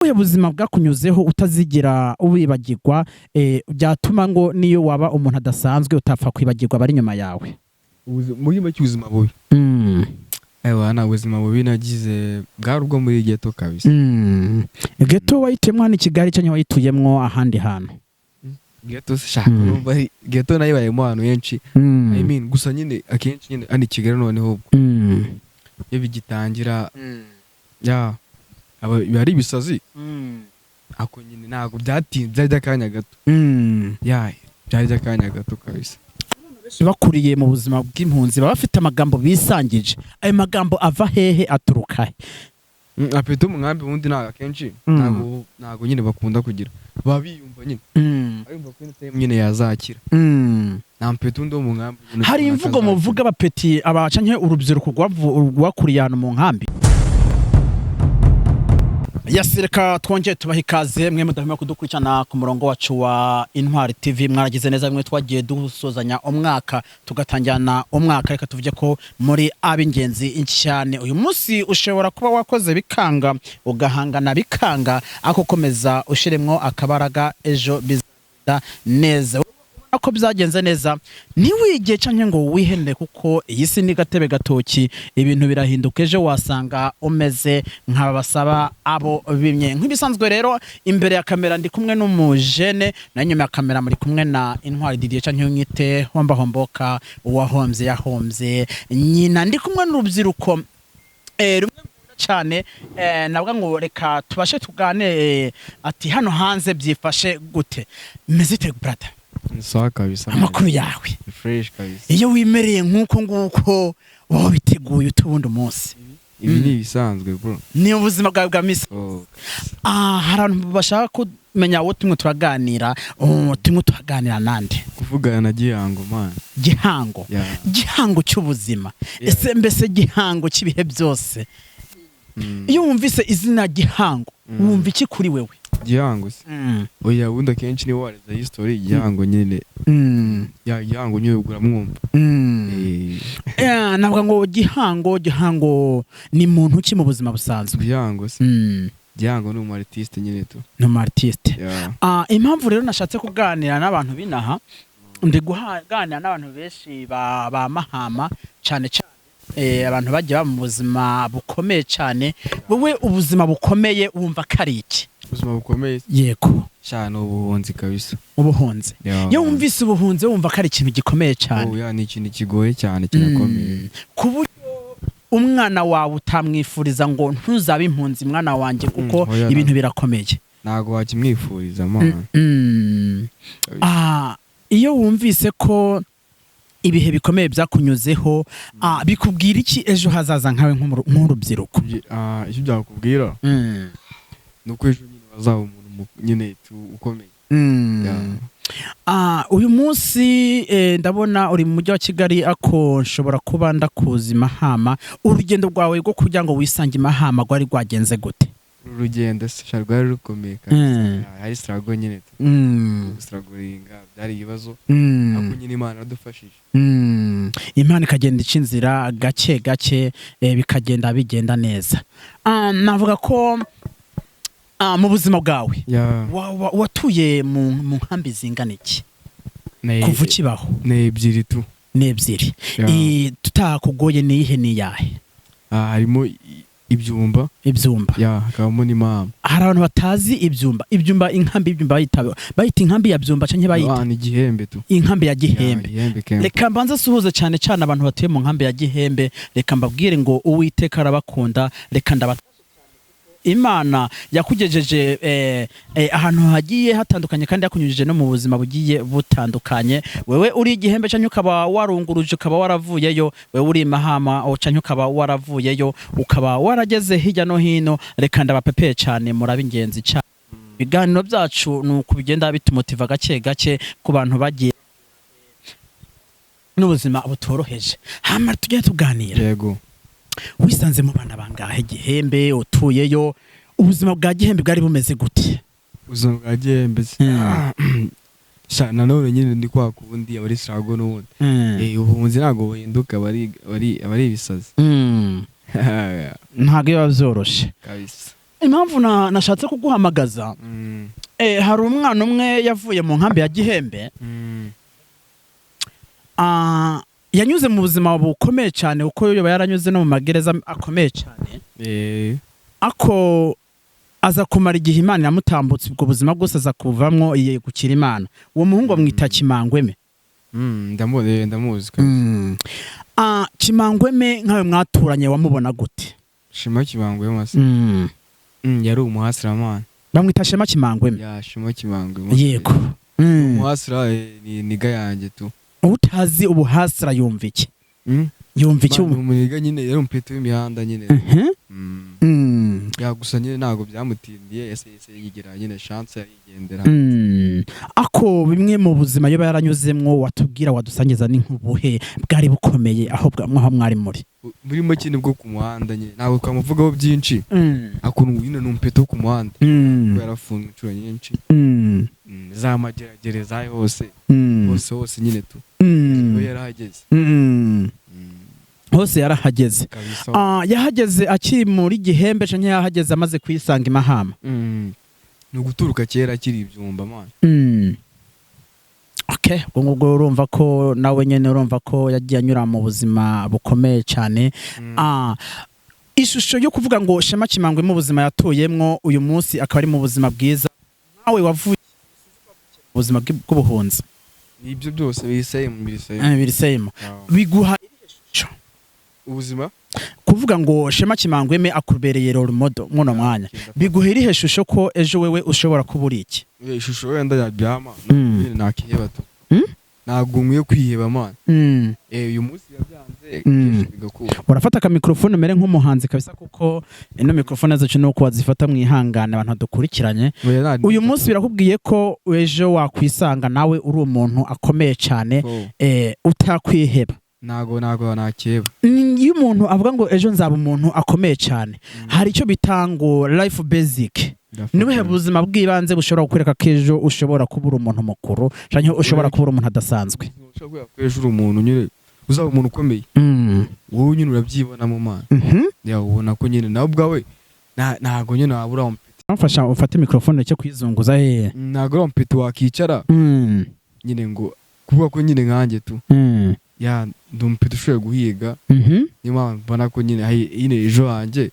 ubuhe buzima bwakunyuzeho utazigera ubibagirwa byatuma ngo niyo waba umuntu adasanzwe utapfa kwibagirwa abari inyuma yawe? muri make ubuzima bubi nta buzima bubi nagize bwari ubwo muri ghetto kabisa. Ghetto wayituyemo hano i Kigali cyangwa wayituyemwo ahandi hantu? Ghetto shaka numva ghetto nayo bayemo ahantu henshi. I mean gusa nyine akenshi nyine ani Kigali noneho iyo bigitangira ya bari bisazi ako nyine ntago byatinze by'akanya gato ya byari by'akanya gato kabisa. Bakuriye mu buzima bw'impunzi baba bafite amagambo bisangije, ayo magambo ava hehe aturuka he? Apeta mu nkambi ubundi ntago akenshi ntago nyine bakunda kugira babiyumva nyine ayumva ko nyine yazakira nta mpeta undi wo mu nkambi. Hari imvugo muvuga abapeti abacanye urubyiruko rwakuriye ahantu mu nkambi? Yasireka twongeye tubaha ikaze mwe mudahema kudukurikirana ku murongo wacu wa Intwari TV. Mwaragize neza mwe twagiye dusozanya umwaka tugatangirana umwaka, reka tuvuge ko muri ab'ingenzi cyane. Uyu munsi ushobora kuba wakoze bikanga ugahangana bikanga ako komeza ushiremwo akabaraga ejo bizagenda neza. Ako byagenze neza ntiwige canke ngo wihende, kuko iyi si ni gatebe gatoki, ibintu birahinduka ejo wasanga umeze nk'abasaba abo bimye. Nk'ibisanzwe rero imbere ya kamera ndi kumwe n'umujene, na nyuma ya kamera muri kumwe na Intwari Didier canke unyite Homboka uwahomvye yahomvye nyina. Ndi kumwe n'urubyiruko rumwe cyane nabwo ngo reka tubashe tugane ati hano hanze byifashe gute. Mezite brother sawa kabisa, amakuru yawe fresh kabisa. Iyo wimereye nkuko nguko wowe biteguye utubundi umunsi ibi ni bisanzwe bro, ni ubuzima bwawe bwa misi. Hari abantu bashaka kumenya wowe tumwe turaganira, tumwe turaganira nande kuvugana na Gihango man. Gihango cy'ubuzima, ese mbese Gihango cy'ibihe byose. Iyo wumvise izina Gihango wumva iki kuri wewe? Gihango se oya wundi akenshi ni wareza history Gihango nyine ya Gihango nyine ugura mwumva nabwo ngo Gihango ni muntu ki mu buzima busanzwe? Gihango se Gihango ni umartiste nyine tu, ni umartiste. Impamvu rero nashatse kuganira n'abantu binaha, ndi guganira n'abantu benshi ba Mahama cyane abantu bagiye ba mu buzima bukomeye cyane. Wowe ubuzima bukomeye wumva kari iki? Ubuzima bukomeye yego cyane ubuhunzi kabisa. Ubuhunzi iyo wumvise ubuhunzi wumva kari ikintu gikomeye cyane? Ya ni ikintu kigoye cyane kirakomeye, ku buryo umwana wawe utamwifuriza ngo ntuzabe impunzi mwana wanjye, kuko ibintu birakomeye. Ntago wakimwifuriza mana. Iyo wumvise ko ibihe bikomeye byakunyuzeho bikubwira iki ejo hazaza nkawe nk'urubyiruko? Icyo byakubwira nuko ejo nyine bazaba umuntu nyine ukomeye. Uyu munsi ndabona uri mu mujyi wa Kigali, ako nshobora kuba ndakuzi Mahama. Urugendo rwawe rwo kugira ngo wisange Mahama rwari rwagenze gute? Urugendo se rwari rukomeye kabisa, hari struggle nyine strugglinga, byari ibibazo ako nyine Imana radufashije. Imana ikagenda ica inzira gake gake bikagenda bigenda neza. Navuga ko mu buzima bwawe watuye mu nkambi zingana iki kuva ukibaho? N'ebyiri tu. N'ebyiri. Tutakugoye niyihe niyahe? Harimo Ibyumba hakabamo n'Imahama. Hari abantu batazi Ibyumba inkambi bayita inkambi ya Byumba canke bayita ni Gihembe tu, inkambi ya Gihembe. Reka mbanza suhuze cyane abantu batuye mu nkambi ya Gihembe, reka mbabwire ngo Uwiteka arabakunda. Reka Imana yakugejeje ahantu hagiye hatandukanye kandi yakunyujije no mu buzima bugiye butandukanye. Wewe uri Gihembe canke ukaba warunguruje ukaba waravuyeyo, wewe uri Mahama canke ukaba waravuyeyo ukaba warageze hirya no hino. Reka ndabapepeye cyane murabe ingenzi cyane. Ibiganiro byacu nuko bigenda bitumotiva gake gake ku bantu bagiye n'ubuzima butoroheje. Hama tujye tuganira. Yego. Wisanze mu bana bangahe Gihembe utuyeyo? Ubuzima bwa Gihembe bwari bumeze gute? Ubuzima bwa Gihembe nanone nyine ndi kwa kubundi abari struggle n'ubundi ubuhunzi ntago buhinduka, bari ibisazi. Ntago biba byoroshe kabisa. impamvu nashatse kuguhamagaza hari umwana umwe yavuye mu nkambi ya Gihembe yanyuze mu buzima bukomeye cyane uko yoba yaranyuze no mu magereza akomeye cyane ako aza kumara igihe Imana yamutambutse ubwo buzima bwose aza kuvamwo gukira Imana. Uwo muhungu bamwita Kimangweme. Ndamuzi Kimangweme nkawe mwaturanye wamubona gute? Shema Kimangweme yari umuhasiramana. Bamwita Shema Kimangweme. Ya Shema Kimangweme. Yego. Umuhasira ni niga yanjye tu. Utazi ubuhasira yumva iki? Yumva iki? Umuhiga nyine yari umpete w'imihanda nyine. Ya gusa nyine ntago byamutindiye yese yigira nyine chance yigendera. Ako bimwe mu buzima yoba yaranyuzemwo watubwira wadusangiza n'inkubuhe bwari bukomeye aho mwari muri. Muri make bwo ku muhanda nyine ntago kamuvugaho byinshi. Akuntu nyine numpete ku muhanda. Yarafunzwe inshuro nyinshi. Za mageragere hose. Hose nyine tu. Yarahageze. Hose yarahageze. Yahageze akiri muri Gihembe canke yahageze amaze kwisanga Imahama. No guturuka kera akiri ibyumba man. Okay, ubwo urumva ko nawe nyene urumva ko yagiye anyura mu buzima bukomeye cyane. Ishusho yo kuvuga ngo Shema Kimangwe mu buzima yatoyemwo uyu munsi akaba ari mu buzima bwiza. Nawe wavuye mu buzima bw'ubuhunzi. Ibyo byose birisemo. Biguha ubuzima kuvuga ngo Shema Kimangweme akubereye role model mwono mwanya biguhera ihe shusho ko ejo wewe ushobora kubura iki? Ishusho wenda yabyama nakiheba tu nagumye kwiheba man. Uyu munsi yabyanze bigakura. Urafata ka microphone mere nk'umuhanzi kabisa kuko ino microphone zacu nuko wazifata mwihangana abantu dukurikiranye. Uyu munsi birakubwiye ko ejo wakwisanga nawe uri umuntu akomeye cyane utakwiheba. Nago nakeba. Iyo umuntu avuga ngo ejo nzaba umuntu akomeye cyane hari icyo bitango life basic. Niwe buzima bw'ibanze bushobora gukwereka kejo ushobora kubura umuntu mukuru canke ushobora kubura umuntu adasanzwe. Ushobora kwejura umuntu nyine uzaba umuntu ukomeye. Wowe nyine urabyibona mu mana. Ya ubona ko nyine nawe ubwawe nago nyine wabura umpete. Amfasha ufate microphone cyo kwizunguza hehe. Nago umpete wakicara. Nyine ngo kuvuga ko nyine nkanjye tu. Ya ndumpete ushoboye guhiga. Niyo mbona ko nyine ejo hanjye.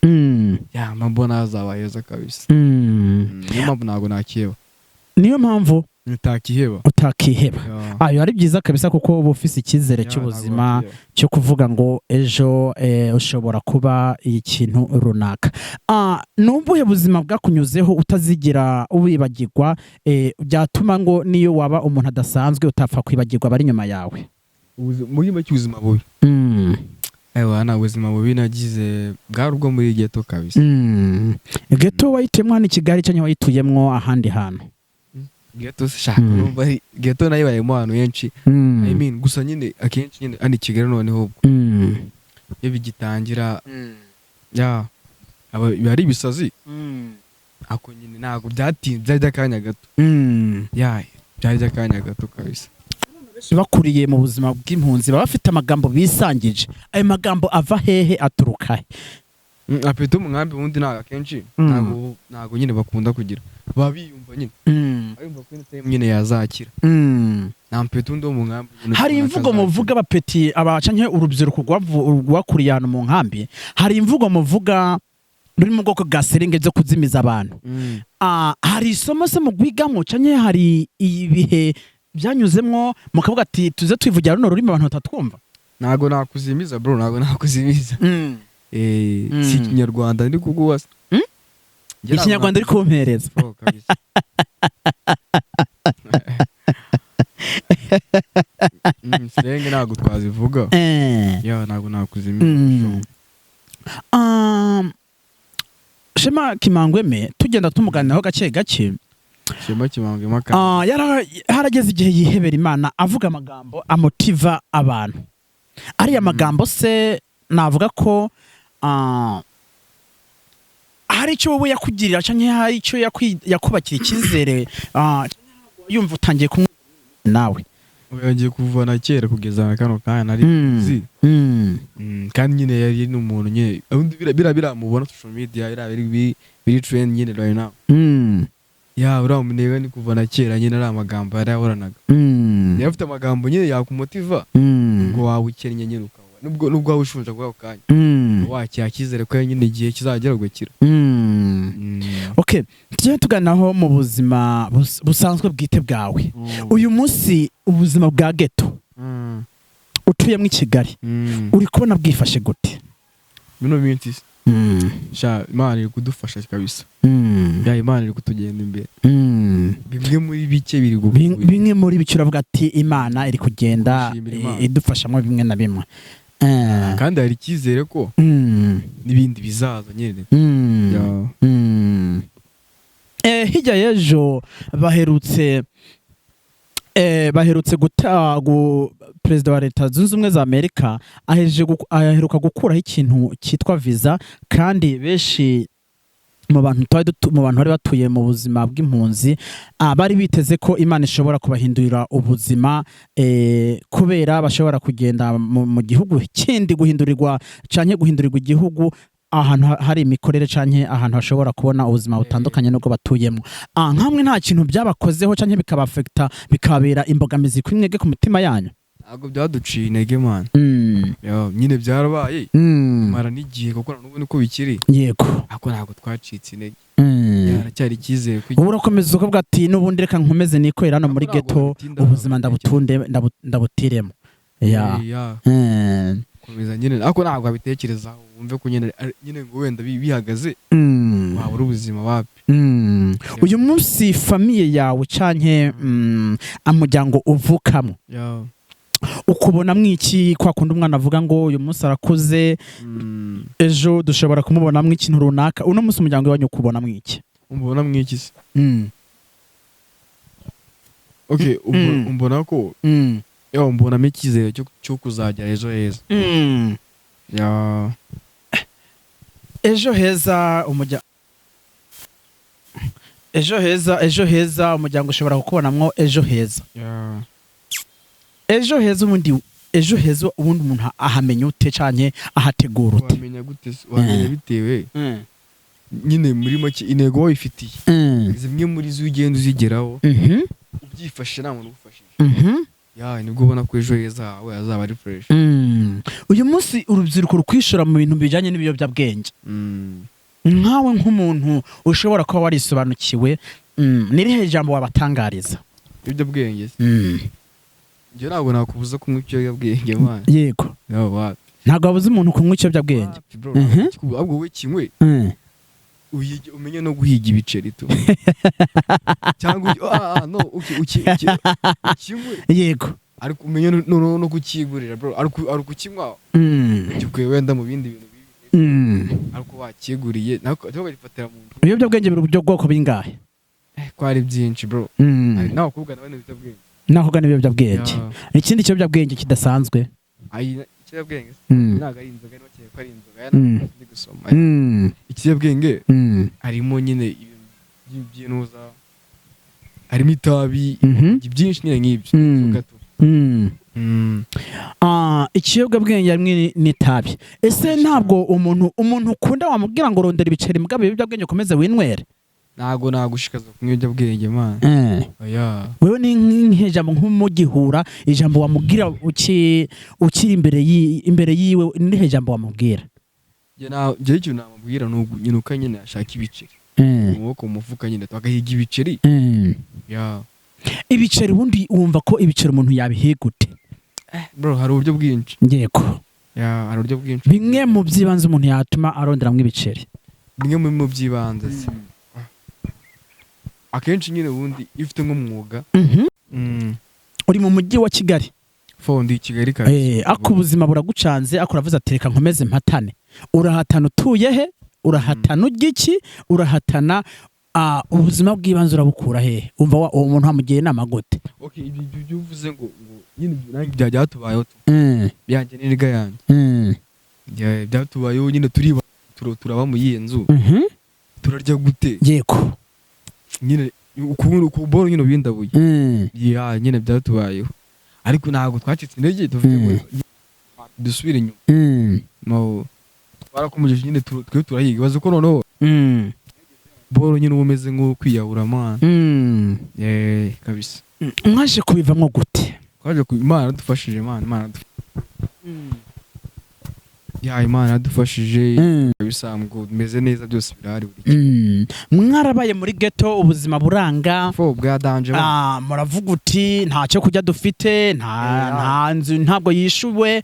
Ya mbona hazaba heza kabisa. Niyo mpamvu nago nakiheba. Niyo mpamvu utakiheba. Ayo ari byiza kabisa kuko uba ufise icyizere cy'ubuzima cyo kuvuga ngo ejo ushobora kuba ikintu runaka. Nubuhe buzima bwakunyuzeho utazigira ubibagirwa byatuma ngo niyo waba umuntu adasanzwe utapfa kwibagirwa bari nyuma yawe? Muri make ubuzima bubi. Nta buzima bubi nagize bwari ubwo muri ghetto kabisa. Ghetto wayitemwe hano i Kigali cyangwa wayituyemwo ahandi hantu? Ghetto shaka numva ghetto nayibayemo ahantu henshi. Gusa nyine akenshi nyine ani Kigali noneho ubwo. Iyo bigitangira ya bari ibisazi. Ako nyine ntago byatinze by'akanya gato. Ya byari by'akanya gato kabisa. Bakuriye mu buzima bw'impunzi baba bafite amagambo bisangije. Ayo magambo ava hehe aturuka he? Apete mu nkambi ubundi ntago akenshi ntago nyine bakunda kugira. Babiyumva nyine. Ayumva ko nyine yazakira. Nta mpete undi wo mu nkambi. Hari imvugo muvuga abapeti abacanke urubyiruko rwakuriye ahantu mu nkambi. Hari imvugo muvuga ruri mu bwoko bwa serenge zo kuzimiza abantu. Hari isomo se mugwigamo canke hari ibihe byanyuzemwo mukavuga ati tuze twivugira runo rurimo abantu batatwumva? Nago nakuzimiza bro, nago nakuzimiza. Si Kinyarwanda ndi kuguwasa. Ikinyarwanda ari kumpereza. Serenge nago twazivuga. Ya nago nakuzimiza. Shema Kimangweme tugenda tumuganiraho gake. Shema Kimangweme harageze igihe yihebera Imana avuga amagambo amotiva abantu. Ari amagambo se navuga ko hari icyo wowe yakugirira cyangwa hari icyo yakubakira icyizere yumva utangiye kumwe nawe. yagiye kuvana kera kugeza na kano kanya nari uzi kandi nyine yari n'umuntu nyine biramubona social media biri trend nyine right now ya uramunega ni kuvana kera nyine ari amagambo yari yahoranaga yari afite amagambo nyine yakumotiva ngo wawukennye nyine ukaba nubwo wawushunja kwa kanya wacyakizere ko nyine igihe kizagera ugakira. Okay, tujye tuganaho mu buzima busanzwe bwite bwawe. Uyu munsi ubuzima bwa ghetto utuyemo i Kigali uri kubona bwifashe gute? Bino minsi sha Imana iri kudufasha kabisa. Ya Imana iri kutugenda imbere. Bimwe muri bike bimwe muri bike uravuga ati Imana iri kugenda idufashamo bimwe na bimwe. Kandi hari icyizere ko n'ibindi bizaza nyine. Hirya y'ejo baherutse perezida wa Leta Zunze Ubumwe za Amerika aheruka gukuraho ikintu cyitwa visa, kandi benshi mu bantu bari batuye mu buzima bw'impunzi bari biteze ko Imana ishobora kubahindurira ubuzima kubera bashobora kugenda mu gihugu kindi guhindurirwa igihugu ahantu hari imikorere canke ahantu hashobora kubona ubuzima butandukanye n'ubwo batuyemo. Nkamwe nta kintu byabakozeho canke bikabafekta bikabera imbogamizi kwimwege ku mutima yanyu? Ntabwo byaduciye intege man. Nyine byarabaye mara n'igihe kuko n'ubu niko bikiri. Yego. Ako ntabwo twacitse intege. Yaracyari icyizere ko urakomeza ukavuga ati n'ubundi reka nkomeze nikorera hano muri ghetto ubuzima ndabutiremo. Komeza nyine ako ntabwo abitekerezaho wumve ko nyine ngo wenda bihagaze wabura ubuzima wapi. Uyu munsi famiye yawe canke amuryango uvukamo ukubona mwiki kwa kundi umwana avuga ngo uyu munsi arakuze ejo dushobora kumubona mw'ikintu runaka, uno munsi umuryango wanyu ukubona mwiki? Umbona mwiki se? Okay, umbona ko mbona mikizere cyo kuzajya ejo heza. Ejo heza umuryango ushobora kukubonamwo ejo heza. Ejo heza ubundi umuntu ahamenya ute canke ahategura ute? Wamenya gute? Wamenya bitewe nyine muri make intego wifitiye zimwe muri zo ugenda uzigeraho ubyifashe nta muntu ugufashije. Nibwo ubona ko ejo heza hawe azaba ari fresh. Uyu munsi urubyiruko rukwishura mu bintu bijanye n'ibiyobyabwenge. Nkawe nk'umuntu ushobora kuba warisobanukiwe, nirihe jambo wabatangariza? Ibiyobyabwenge njye ntabwo nakubuza kunywa ikiyobyabwenge man. Yego. Ntabwo wabuza umuntu kunywa ikiyobyabwenge. Ahubwo wowe kinywe umenye no guhiga ibiceri tu cyangwa ukinywe. Yego. Ariko umenye no kukigurira bro, ariko ukinywa ukikwe wenda mu bindi bintu bibi ariko wakiguriye nako barifatira mu nzu. Ibiyobyabwenge biri uburyo bwoko bingahe? Ko ari byinshi bro. Naho kuvuga nabane bitabwenge. Naho gana ibiyobyabwenge. Ikindi kiyobyabwenge kidasanzwe. Ikiyobyabwenge ntago ari inzoga, niba ko ari inzoga ndi gusoma. Ikiyobyabwenge harimo nyine ibyinuza, harimo itabi, byinshi nyine nk'ibyo. Ikiyobyabwenge hamwe n'itabi. Ese ntabwo umuntu ukunda wamubwira ngo rondera ibiceri mugabo ibiyobyabwenge ukomeze winwere? Ntago nagushikaza kunywa ibiyobyabwenge man. Wewe ni nk'ijambo nk'umugihura ijambo wamubwira ukiri imbere yiwe ni ijambo wamubwira? Njye ikintu namubwira nyine uko nyine ashaka ibiceri umuboko mu mufuka nyine twagahiga ibiceri. Ibiceri ubundi wumva ko ibiceri umuntu yabihiga gute? Bro, hari uburyo bwinshi. Yego. Hari uburyo bwinshi. Bimwe mu byibanze umuntu yatuma aronderamwo ibiceri. Bimwe mu byibanze se akenshi nyine ubundi ifite nk'umwuga uri mu mujyi wa Kigali. Fondi Kigali kazi. Ako ubuzima buragucanze akuravuza atereka nkomeze mpatane. Urahatana utuye he? Urahatana ugiki? Urahatana ubuzima bw'ibanze urabukura he? Umva umuntu hamugiye inama gute? Okay, ibyo uvuze ngo nyine byatubayeho byanjye n'iriga yanjye. Byatubayeho nyine turaba mu yiye nzu. Turarya gute? Yego. Nyine ukubona nyine bindabuye. Nyine byatubayeho. ariko ntabwo twacitse intege tuvuge ngo dusubire inyuma no twarakomeje nyine twe turahiga baze ko noneho boro nyine umeze nko kwiyahura man kabisa mwaje kubivamo gute twaje ku Imana dufashije Imana Imana yadufashije kabisa ngo meze neza byose birahari buri mwarabaye muri ghetto ubuzima buranga fo bwa danger muravuga uti nta cyo kujya dufite nta nzu ntabwo yishuwe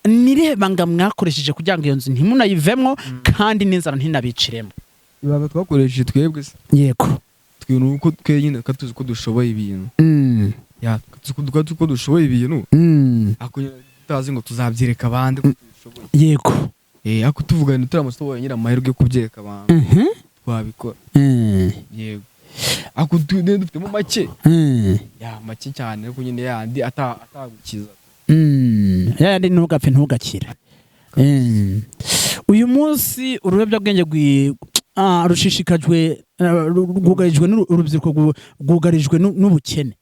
nirebanga mwakoresheje kugira ngo iyo nzu ntimunayivemo kandi n'inzara ntinabiciremo ibanga twakoresheje twebwe se yego twintu uko twenyine katuzi ko dushoboye ibintu tuzi ko dushoboye ibintu tazi ngo tuzabyereka abandi ko tubishoboye yego ako tuvugana turamusoboye nyira amahirwe yo kubyereka abantu twabikora yego ako dufite mu make make cyane ariko nyine yandi atagukiza yandi ntugapfe ntugakire uyu munsi urubebyabwenge rushishikajwe rwugarijwe n'urubyiruko rwugarijwe n'ubukene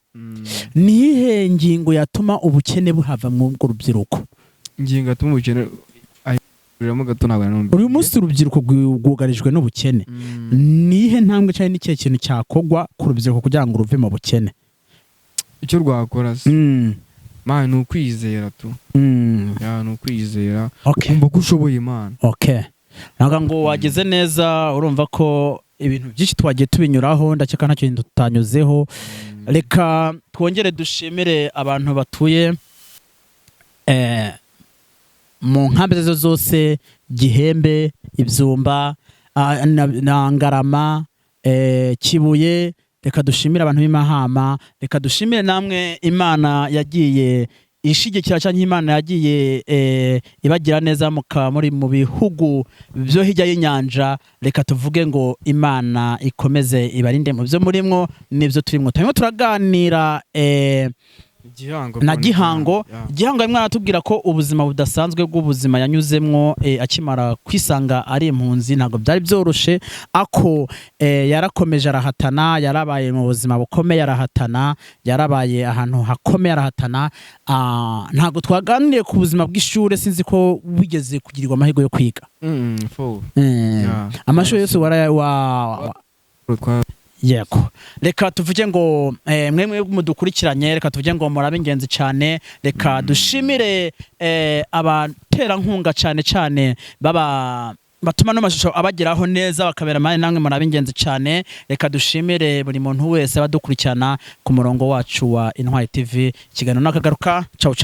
nihe ngingo yatuma ubukene buhava mu urwo rubyiruko ingingo yatuma ubukene ayiramo gato ntabwo nanone uyu munsi urubyiruko rwugarijwe n'ubukene nihe ntambwe cyane n'ikihe kintu cyakogwa ku rubyiruko kugira ngo ruve mu bukene icyo rwakora se man ni ukwizera tu ni ukwizera kumva ko ushoboye Imana ntabwo ngo wageze neza urumva ko ibintu byinshi twagiye tubinyuraho ndakeka nta kintu tutanyuzeho reka twongere dushimire abantu batuye mu nkambi zose Gihembe Ibyumba na Ngarama Kibuye reka dushimire abantu b'Imahama reka dushimire namwe Imana yagiye ishigikira cyane Imana yagiye ibagira neza muri mu bihugu byo hirya y'inyanja reka tuvuge ngo Imana ikomeze ibarinde mu byo murimwo n'ibyo turimo turaganira na Gihango imwe aratubwira ko ubuzima budasanzwe bw'ubuzima yanyuzemwo akimara kwisanga ari impunzi ntabwo byari byoroshe ako yarakomeje arahatana yarabaye mu buzima bukomeye arahatana yarabaye ahantu hakomeye arahatana ntabwo twaganiriye ku buzima bw'ishure sinzi ko wigeze kugirirwa amahirwe yo kwiga amashuri yose yego reka tuvuge ngo mwe mudukurikiranye reka tuvuge ngo murabe ingenzi cyane reka dushimire abaterankunga cyane batuma n'amashusho abageraho neza bakabera mane namwe murabe ingenzi cyane reka dushimire buri muntu wese badukurikirana ku murongo wacu wa Intwari TV ikiganiro nakagaruka ciao ciao